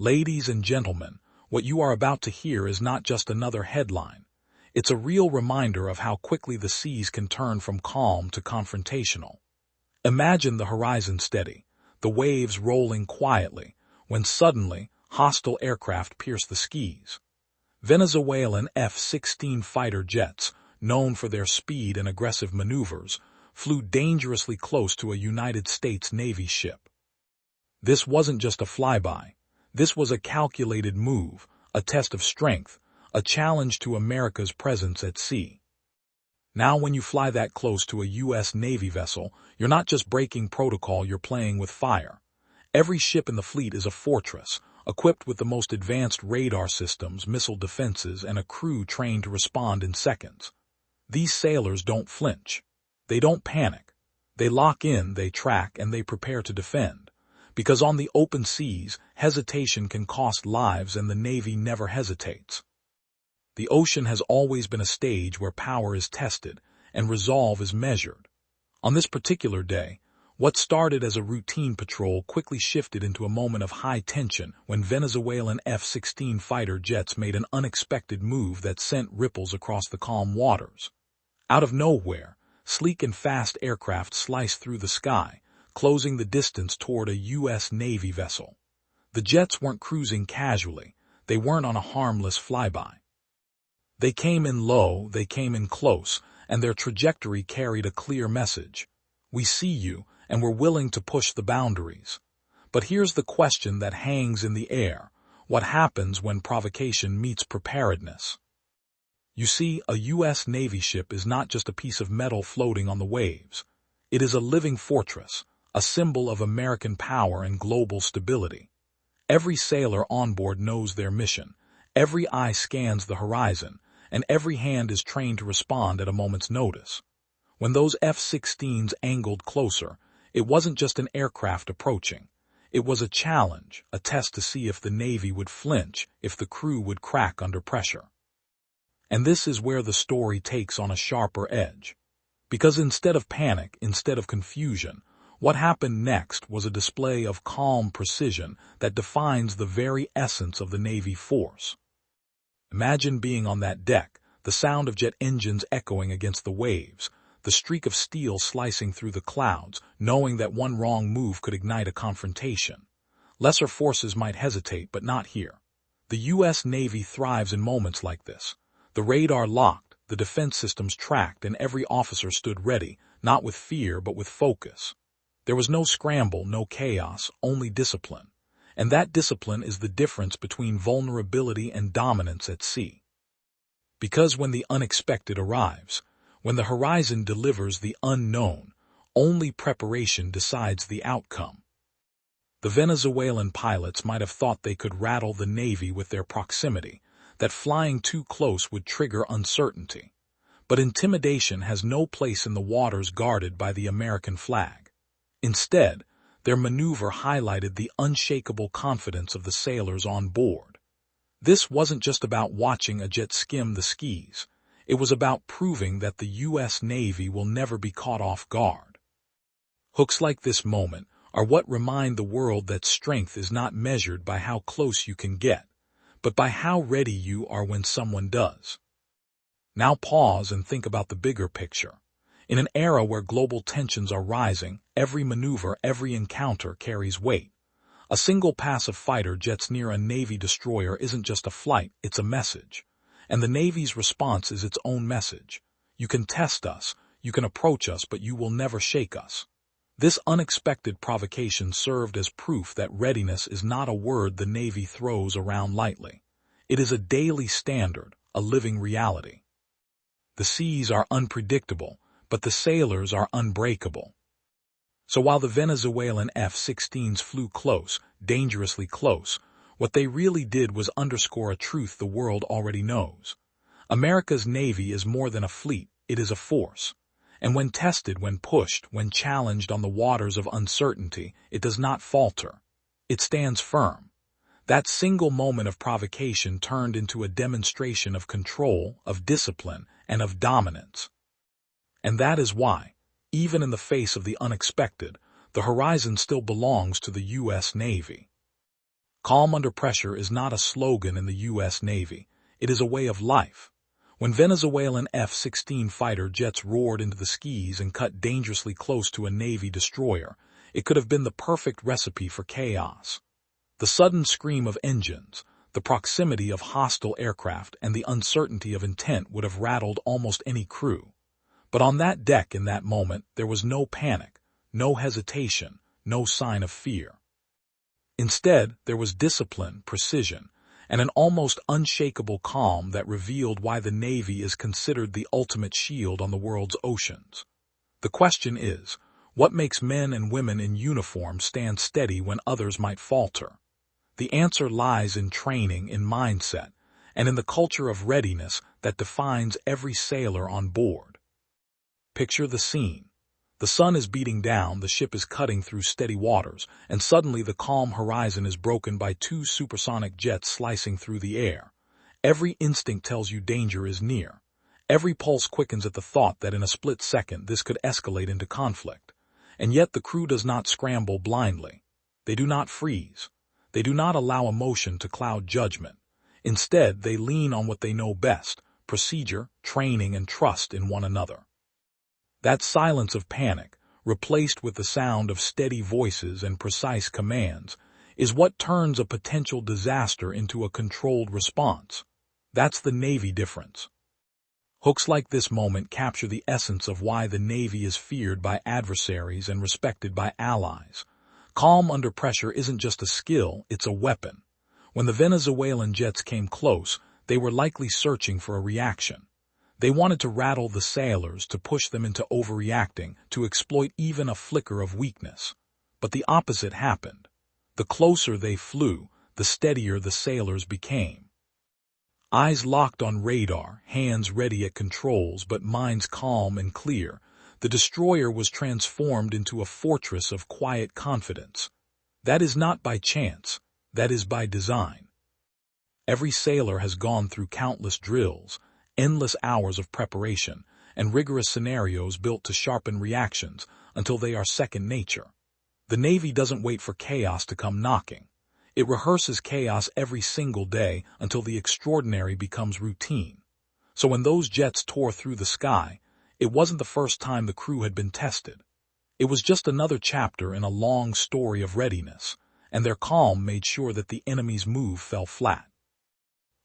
Ladies and gentlemen, what you are about to hear is not just another headline. It's a real reminder of how quickly the seas can turn from calm to confrontational. Imagine the horizon steady, the waves rolling quietly, when suddenly, hostile aircraft pierce the skies. Venezuelan F-16 fighter jets, known for their speed and aggressive maneuvers, flew dangerously close to a United States Navy ship. This wasn't just a flyby. This was a calculated move, a test of strength, a challenge to America's presence at sea. Now when you fly that close to a U.S. Navy vessel, you're not just breaking protocol, you're playing with fire. Every ship in the fleet is a fortress, equipped with the most advanced radar systems, missile defenses, and a crew trained to respond in seconds. These sailors don't flinch. They don't panic. They lock in, they track, and they prepare to defend. Because on the open seas, hesitation can cost lives, and the Navy never hesitates. The ocean has always been a stage where power is tested and resolve is measured. On this particular day, what started as a routine patrol quickly shifted into a moment of high tension when Venezuelan F-16 fighter jets made an unexpected move that sent ripples across the calm waters. Out of nowhere, sleek and fast aircraft sliced through the sky, closing the distance toward a U.S. Navy vessel. The jets weren't cruising casually. They weren't on a harmless flyby. They came in low, they came in close, and their trajectory carried a clear message. We see you, and we're willing to push the boundaries. But here's the question that hangs in the air. What happens when provocation meets preparedness? You see, a U.S. Navy ship is not just a piece of metal floating on the waves. It is a living fortress, a symbol of American power and global stability. Every sailor on board knows their mission, every eye scans the horizon, and every hand is trained to respond at a moment's notice. When those F-16s angled closer, it wasn't just an aircraft approaching. It was a challenge, a test to see if the Navy would flinch, if the crew would crack under pressure. And this is where the story takes on a sharper edge. Because instead of panic, instead of confusion, what happened next was a display of calm precision that defines the very essence of the Navy force. Imagine being on that deck, the sound of jet engines echoing against the waves, the streak of steel slicing through the clouds, knowing that one wrong move could ignite a confrontation. Lesser forces might hesitate, but not here. The U.S. Navy thrives in moments like this. The radar locked, the defense systems tracked, and every officer stood ready, not with fear but with focus. There was no scramble, no chaos, only discipline. And that discipline is the difference between vulnerability and dominance at sea. Because when the unexpected arrives, when the horizon delivers the unknown, only preparation decides the outcome. The Venezuelan pilots might have thought they could rattle the Navy with their proximity, that flying too close would trigger uncertainty. But intimidation has no place in the waters guarded by the American flag. Instead, their maneuver highlighted the unshakable confidence of the sailors on board. This wasn't just about watching a jet skim the seas. It was about proving that the U.S. Navy will never be caught off guard. Hooks like this moment are what remind the world that strength is not measured by how close you can get, but by how ready you are when someone does. Now pause and think about the bigger picture. In an era where global tensions are rising, every maneuver, every encounter carries weight. A single pass of fighter jets near a Navy destroyer isn't just a flight, it's a message. And the Navy's response is its own message. You can test us, you can approach us, but you will never shake us. This unexpected provocation served as proof that readiness is not a word the Navy throws around lightly. It is a daily standard, a living reality. The seas are unpredictable, but the sailors are unbreakable. So while the Venezuelan F-16s flew close, dangerously close, what they really did was underscore a truth the world already knows. America's Navy is more than a fleet, it is a force. And when tested, when pushed, when challenged on the waters of uncertainty, it does not falter. It stands firm. That single moment of provocation turned into a demonstration of control, of discipline, and of dominance. And that is why, even in the face of the unexpected, the horizon still belongs to the U.S. Navy. Calm under pressure is not a slogan in the U.S. Navy. It is a way of life. When Venezuelan F-16 fighter jets roared into the skies and cut dangerously close to a Navy destroyer, it could have been the perfect recipe for chaos. The sudden scream of engines, the proximity of hostile aircraft, and the uncertainty of intent would have rattled almost any crew. But on that deck in that moment, there was no panic, no hesitation, no sign of fear. Instead, there was discipline, precision, and an almost unshakable calm that revealed why the Navy is considered the ultimate shield on the world's oceans. The question is, what makes men and women in uniform stand steady when others might falter? The answer lies in training, in mindset, and in the culture of readiness that defines every sailor on board. Picture the scene. The sun is beating down, the ship is cutting through steady waters, and suddenly the calm horizon is broken by two supersonic jets slicing through the air. Every instinct tells you danger is near. Every pulse quickens at the thought that in a split second this could escalate into conflict. And yet the crew does not scramble blindly. They do not freeze. They do not allow emotion to cloud judgment. Instead, they lean on what they know best: procedure, training, and trust in one another. That silence of panic, replaced with the sound of steady voices and precise commands, is what turns a potential disaster into a controlled response. That's the Navy difference. Hooks like this moment capture the essence of why the Navy is feared by adversaries and respected by allies. Calm under pressure isn't just a skill, it's a weapon. When the Venezuelan jets came close, they were likely searching for a reaction. They wanted to rattle the sailors, to push them into overreacting, to exploit even a flicker of weakness. But the opposite happened. The closer they flew, the steadier the sailors became. Eyes locked on radar, hands ready at controls, but minds calm and clear, the destroyer was transformed into a fortress of quiet confidence. That is not by chance, that is by design. Every sailor has gone through countless drills, endless hours of preparation, and rigorous scenarios built to sharpen reactions until they are second nature. The Navy doesn't wait for chaos to come knocking. It rehearses chaos every single day until the extraordinary becomes routine. So when those jets tore through the sky, it wasn't the first time the crew had been tested. It was just another chapter in a long story of readiness, and their calm made sure that the enemy's move fell flat.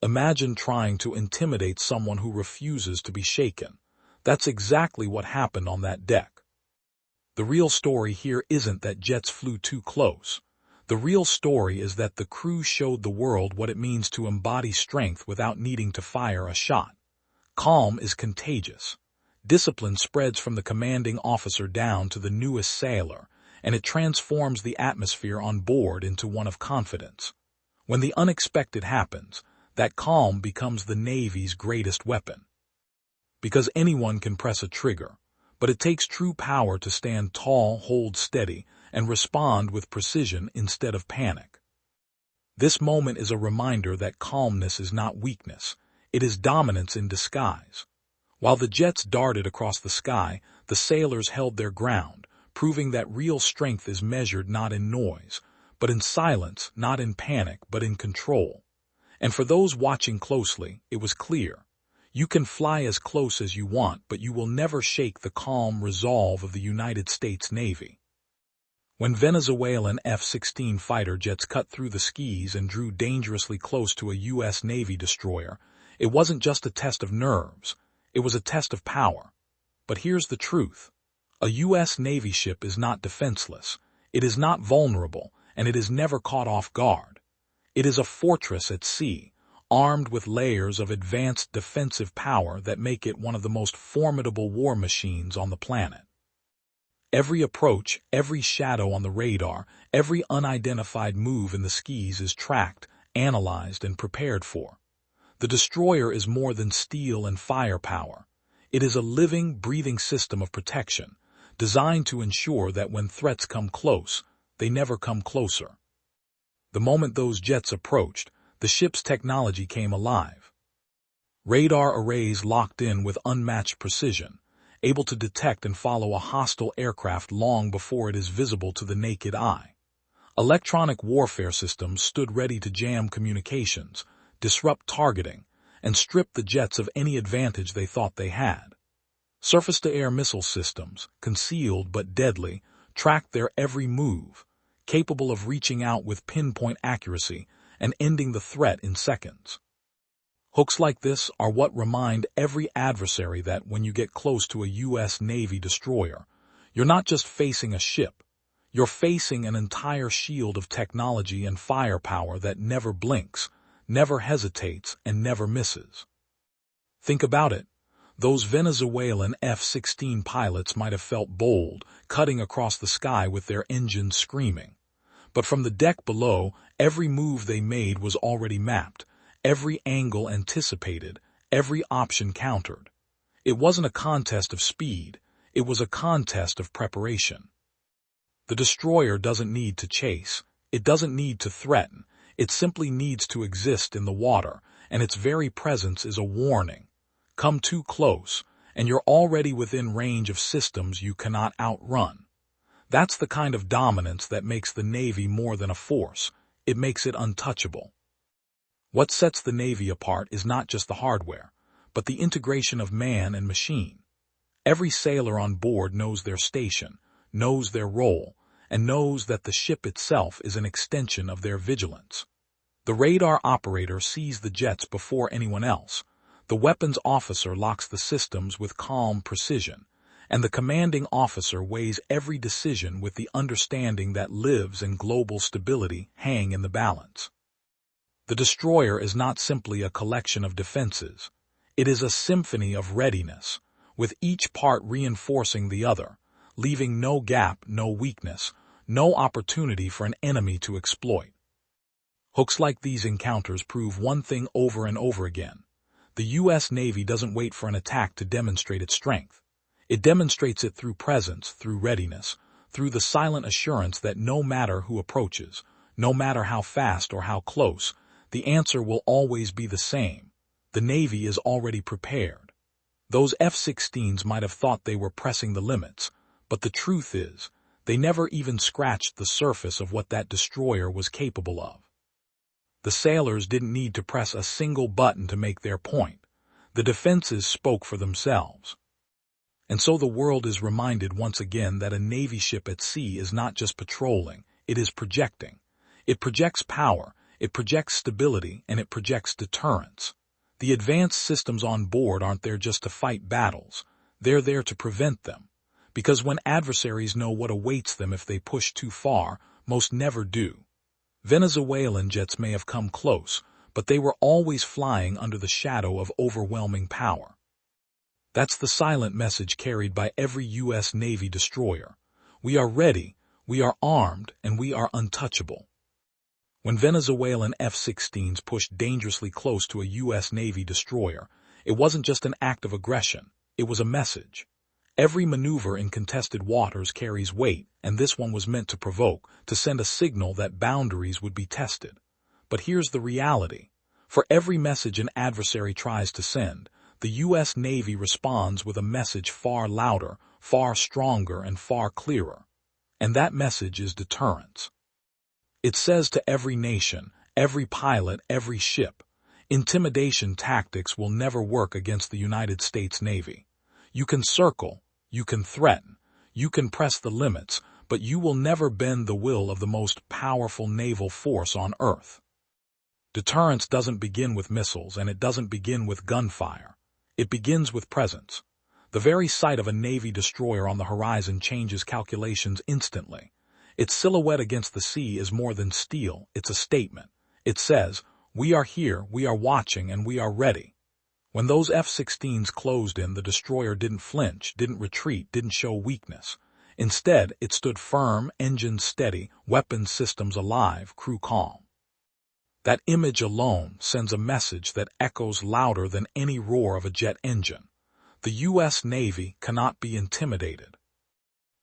Imagine trying to intimidate someone who refuses to be shaken. That's exactly what happened on that deck. The real story here isn't that jets flew too close. The real story is that the crew showed the world what it means to embody strength without needing to fire a shot. Calm is contagious. Discipline spreads from the commanding officer down to the newest sailor, and it transforms the atmosphere on board into one of confidence. When the unexpected happens, that calm becomes the Navy's greatest weapon. Because anyone can press a trigger, but it takes true power to stand tall, hold steady, and respond with precision instead of panic. This moment is a reminder that calmness is not weakness, it is dominance in disguise. While the jets darted across the sky, the sailors held their ground, proving that real strength is measured not in noise, but in silence, not in panic, but in control. And for those watching closely, it was clear. You can fly as close as you want, but you will never shake the calm resolve of the United States Navy. When Venezuelan F-16 fighter jets cut through the skies and drew dangerously close to a U.S. Navy destroyer, it wasn't just a test of nerves, it was a test of power. But here's the truth. A U.S. Navy ship is not defenseless, it is not vulnerable, and it is never caught off guard. It is a fortress at sea, armed with layers of advanced defensive power that make it one of the most formidable war machines on the planet. Every approach, every shadow on the radar, every unidentified move in the skies is tracked, analyzed, and prepared for. The destroyer is more than steel and firepower. It is a living, breathing system of protection, designed to ensure that when threats come close, they never come closer. The moment those jets approached, the ship's technology came alive. Radar arrays locked in with unmatched precision, able to detect and follow a hostile aircraft long before it is visible to the naked eye. Electronic warfare systems stood ready to jam communications, disrupt targeting, and strip the jets of any advantage they thought they had. Surface-to-air missile systems, concealed but deadly, tracked their every move, capable of reaching out with pinpoint accuracy and ending the threat in seconds. Hooks like this are what remind every adversary that when you get close to a U.S. Navy destroyer, you're not just facing a ship, you're facing an entire shield of technology and firepower that never blinks, never hesitates, and never misses. Think about it. Those Venezuelan F-16 pilots might have felt bold, cutting across the sky with their engines screaming. But from the deck below, every move they made was already mapped, every angle anticipated, every option countered. It wasn't a contest of speed, it was a contest of preparation. The destroyer doesn't need to chase, it doesn't need to threaten, it simply needs to exist in the water, and its very presence is a warning. Come too close, and you're already within range of systems you cannot outrun. That's the kind of dominance that makes the Navy more than a force, it makes it untouchable. What sets the Navy apart is not just the hardware, but the integration of man and machine. Every sailor on board knows their station, knows their role, and knows that the ship itself is an extension of their vigilance. The radar operator sees the jets before anyone else, the weapons officer locks the systems with calm precision, and the commanding officer weighs every decision with the understanding that lives and global stability hang in the balance. The destroyer is not simply a collection of defenses, it is a symphony of readiness, with each part reinforcing the other, leaving no gap, no weakness, no opportunity for an enemy to exploit. Hooks like these encounters prove one thing over and over again. The U.S. Navy doesn't wait for an attack to demonstrate its strength. It demonstrates it through presence, through readiness, through the silent assurance that no matter who approaches, no matter how fast or how close, the answer will always be the same. The Navy is already prepared. Those F-16s might have thought they were pressing the limits, but the truth is, they never even scratched the surface of what that destroyer was capable of. The sailors didn't need to press a single button to make their point. The defenses spoke for themselves. And so the world is reminded once again that a Navy ship at sea is not just patrolling, it is projecting. It projects power, it projects stability, and it projects deterrence. The advanced systems on board aren't there just to fight battles, they're there to prevent them. Because when adversaries know what awaits them if they push too far, most never do. Venezuelan jets may have come close, but they were always flying under the shadow of overwhelming power. That's the silent message carried by every U.S. Navy destroyer. We are ready, we are armed, and we are untouchable. When Venezuelan F-16s pushed dangerously close to a U.S. Navy destroyer, it wasn't just an act of aggression, it was a message. Every maneuver in contested waters carries weight, and this one was meant to provoke, to send a signal that boundaries would be tested. But here's the reality. For every message an adversary tries to send, the U.S. Navy responds with a message far louder, far stronger, and far clearer. And that message is deterrence. It says to every nation, every pilot, every ship, intimidation tactics will never work against the United States Navy. You can circle, you can threaten, you can press the limits, but you will never bend the will of the most powerful naval force on Earth. Deterrence doesn't begin with missiles, and it doesn't begin with gunfire. It begins with presence. The very sight of a Navy destroyer on the horizon changes calculations instantly. Its silhouette against the sea is more than steel, it's a statement. It says, we are here, we are watching, and we are ready. When those F-16s closed in, the destroyer didn't flinch, didn't retreat, didn't show weakness. Instead, it stood firm, engines steady, weapons systems alive, crew calm. That image alone sends a message that echoes louder than any roar of a jet engine. The U.S. Navy cannot be intimidated.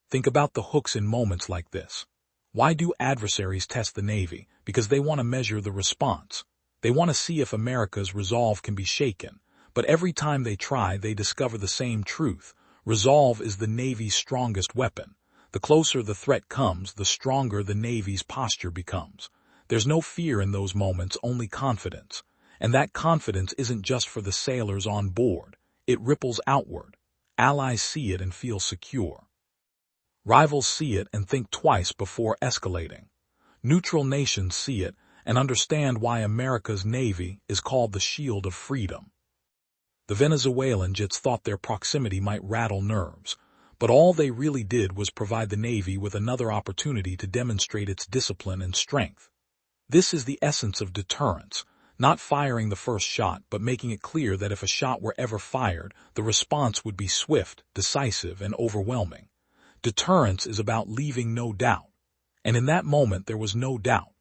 Think about the hooks in moments like this. Why do adversaries test the Navy? Because they want to measure the response. They want to see if America's resolve can be shaken. But every time they try, they discover the same truth. Resolve is the Navy's strongest weapon. The closer the threat comes, the stronger the Navy's posture becomes. There's no fear in those moments, only confidence. And that confidence isn't just for the sailors on board. It ripples outward. Allies see it and feel secure. Rivals see it and think twice before escalating. Neutral nations see it and understand why America's Navy is called the shield of freedom. The Venezuelan jets thought their proximity might rattle nerves, but all they really did was provide the Navy with another opportunity to demonstrate its discipline and strength. This is the essence of deterrence, not firing the first shot, but making it clear that if a shot were ever fired, the response would be swift, decisive, and overwhelming. Deterrence is about leaving no doubt. And in that moment there was no doubt.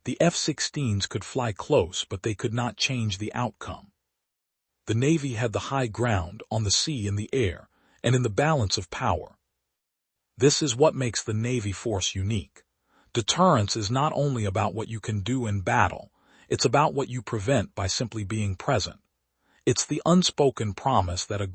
The F-16s could fly close, but they could not change the outcome. The Navy had the high ground on the sea and the air, and in the balance of power. This is what makes the Navy force unique. Deterrence is not only about what you can do in battle, it's about what you prevent by simply being present. It's the unspoken promise that a